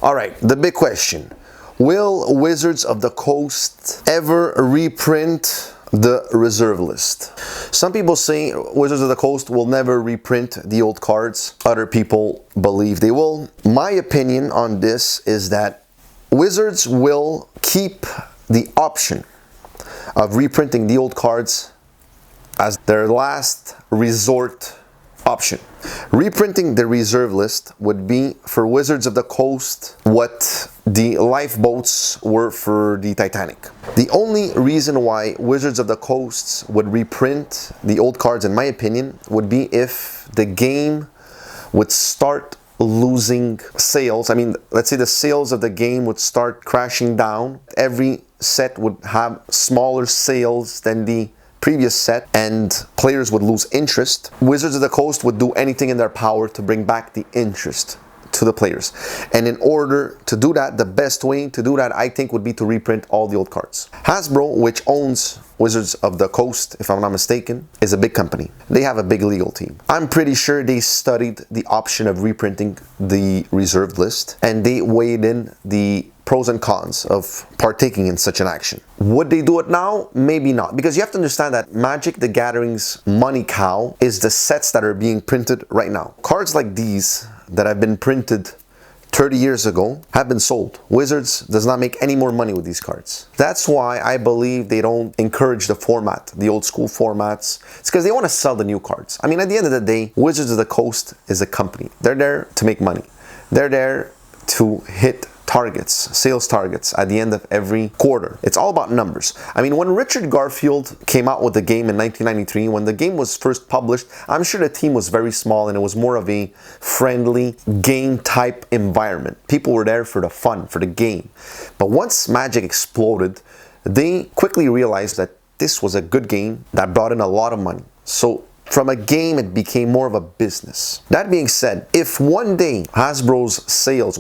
All right, the big question. Will Wizards of the Coast ever reprint the reserve list? Some people say Wizards of the Coast will never reprint the old cards. Other people believe they will. My opinion on this is that Wizards will keep the option of reprinting the old cards as their last resort option. Reprinting the reserve list would be for Wizards of the Coast what the lifeboats were for the Titanic. The only reason why Wizards of the Coast would reprint the old cards, in my opinion, would be if the game would start losing sales. I mean, let's say the sales of the game would start crashing down. Every set would have smaller sales than the previous set and players would lose interest. Wizards of the Coast would do anything in their power to bring back the interest to the players. And in order to do that, the best way to do that, I think, would be to reprint all the old cards. Hasbro, which owns Wizards of the Coast, if I'm not mistaken, is a big company. They have a big legal team. I'm pretty sure they studied the option of reprinting the reserved list and they weighed in the pros and cons of partaking in such an action. Would they do it now? Maybe not, because you have to understand that Magic the Gathering's money cow is the sets that are being printed right now. Cards like these that have been printed 30 years ago have been sold. Wizards does not make any more money with these cards. That's why I believe they don't encourage the format, the old school formats. It's because they want to sell the new cards. I mean, at the end of the day, Wizards of the Coast is a company. They're there to make money. They're there to hit targets, sales targets at the end of every quarter. It's all about numbers. I mean, when Richard Garfield came out with the game in 1993, when the game was first published, I'm sure the team was very small and it was more of a friendly game type environment. People were there for the fun, for the game. But once Magic exploded, they quickly realized that this was a good game that brought in a lot of money. So from a game, it became more of a business. That being said, if one day Hasbro's sales,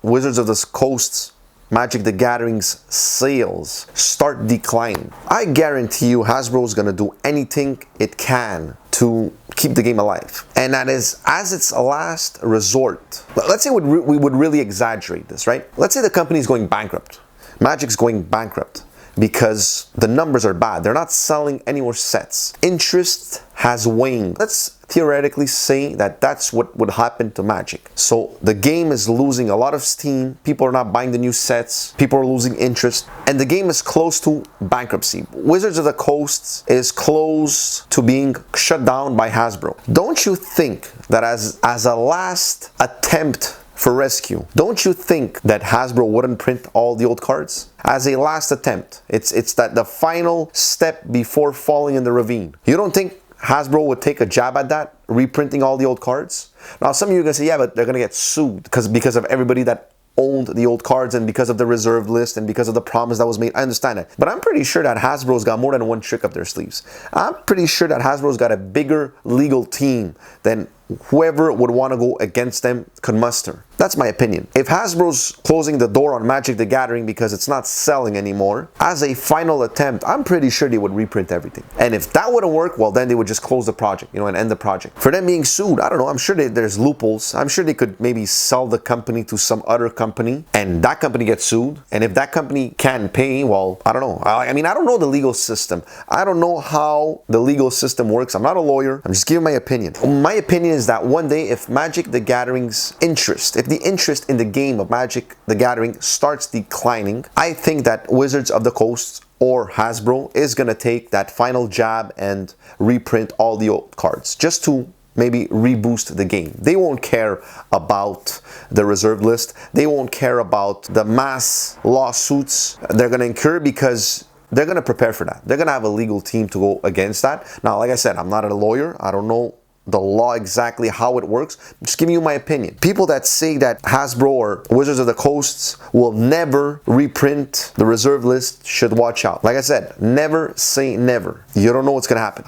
Wizards of the Coast's Magic the Gathering's sales start declining, I guarantee you Hasbro is going to do anything it can to keep the game alive. And that is as its last resort. Let's say we would really exaggerate this, right? Let's say the company is going bankrupt. Magic's going bankrupt because the numbers are bad. They're not selling any more sets. Interest has waned. Let's theoretically say that that's what would happen to Magic. So the game is losing a lot of steam. People are not buying the new sets. People are losing interest. And the game is close to bankruptcy. Wizards of the Coast is close to being shut down by Hasbro. Don't you think that as a last attempt for rescue, don't you think that Hasbro wouldn't print all the old cards? As a last attempt. It's that the final step before falling in the ravine. You don't think Hasbro would take a jab at that, reprinting all the old cards? Now some of you are going to say, yeah, but they're going to get sued because of everybody that owned the old cards and because of the reserve list and because of the promise that was made. I understand that. But I'm pretty sure that Hasbro's got more than one trick up their sleeves. I'm pretty sure that Hasbro's got a bigger legal team than whoever would want to go against them could muster. That's my opinion. If Hasbro's closing the door on Magic the Gathering because it's not selling anymore, as a final attempt, I'm pretty sure they would reprint everything. And if that wouldn't work, well, then they would just close the project, and end the project. For them being sued, I don't know, I'm sure there's loopholes. I'm sure they could maybe sell the company to some other company and that company gets sued. And if that company can't pay, well, I don't know. I mean, I don't know the legal system. I don't know how the legal system works. I'm not a lawyer. I'm just giving my opinion. My opinion is that one day, if Magic the Gathering's interest, if the interest in the game of Magic the Gathering starts declining, I think that Wizards of the Coast or Hasbro is going to take that final jab and reprint all the old cards just to maybe reboost the game. They won't care about the reserve list. They won't care about the mass lawsuits they're going to incur because they're going to prepare for that. They're going to have a legal team to go against that. Now, like I said, I'm not a lawyer. I don't know the law exactly how it works. I'm just giving you my opinion. People that say that Hasbro or Wizards of the Coast will never reprint the reserve list should watch out. Like I said, never say never. You don't know what's gonna happen.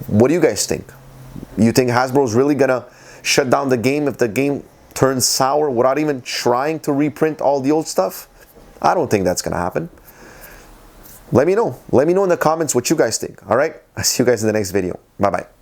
What do you guys think? You think Hasbro's really gonna shut down the game if the game turns sour without even trying to reprint all the old stuff? I don't think that's gonna happen. Let me know. Let me know in the comments what you guys think. All right? I'll see you guys in the next video. Bye-bye.